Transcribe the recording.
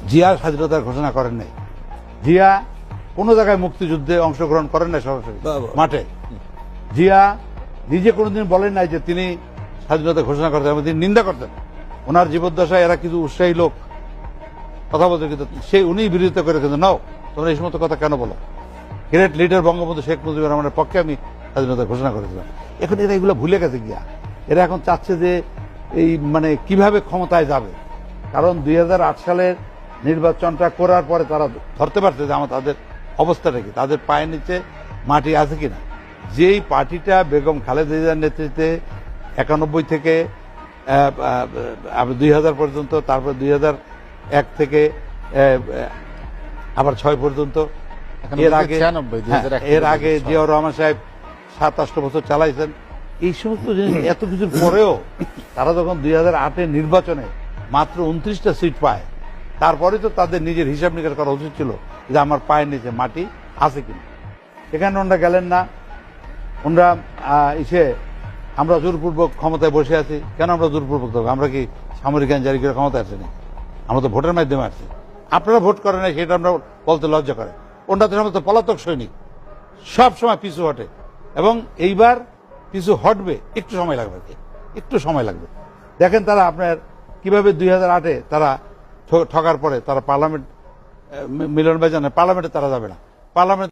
জিয়া স্বাধীনতার ঘোষণা করেন নাই। জিয়া কোনো জায়গায় মুক্তিযুদ্ধে অংশগ্রহণ করেন নাই সরাসরি মাঠে। জিয়া নিজে কোনোদিন বলেন নাই যে তিনি স্বাধীনতা ঘোষণা করতেন এবং তিনি নিন্দা করতেন। ওনার জীবদ্দশায় এরা কিছু উৎসাহী লোক কথা বলতে, কিন্তু সেই উনি বিরোধিতা করে, কিন্তু নাও তোমরা এই সমস্ত কথা কেন বলো? গ্রেট লিডার বঙ্গবন্ধু শেখ মুজিবুর রহমানের পক্ষে আমি স্বাধীনতা ঘোষণা করেছিলাম। এখন এরা এগুলো ভুলে গেছে গিয়া। এরা এখন চাচ্ছে যে এই মানে কিভাবে ক্ষমতায় যাবে, কারণ 2008 সালের নির্বাচনটা করার পরে তারা ধরতে পারছে যে আমার তাদের অবস্থাটা কি, তাদের পায়ের নিচে মাটি আছে কিনা। যেই পার্টিটা বেগম খালেদা জিয়ার নেতৃত্বে 91 থেকে 2000 পর্যন্ত, তারপর 2001 থেকে আবার 6 পর্যন্ত, এর আগে জিয়াউর রহমান সাহেব 27 বছর চালাইছেন। এই সমস্ত জিনিস এত কিছুর পরেও তারা যখন 2008-এর নির্বাচনে মাত্র 29টা সিট পায়, তারপরে তো তাদের নিজের হিসাব নিকাশ করা উচিত ছিল যে আমার পায়ের নিচে মাটি আছে কিনা। এখানে ওনারা গেলেন না। ওনারা আমরা জোরপূর্বক ক্ষমতায় বসে আছি। কেন আমরা জোরপূর্বক থাকবো? আমরা কি সামরিক আইন জারি করে ক্ষমতায় আসিনি? আমরা তো ভোটের মাধ্যমে আসছি। আপনারা ভোট করেন না, সেটা আমরা বলতে লজ্জা করে। ওনারা তো সমস্ত পলাতক সৈনিক, সব সময় পিছু হটে, এবং এইবার পিছু হটবে, একটু সময় লাগবে, একটু সময় লাগবে। দেখেন তারা আপনার কিভাবে 2008-এ তারা ঠকার পরে তারা পার্লামেন্ট, মিলন ভাই জানে পার্লামেন্টে তারা যাবে না। পার্লামেন্ট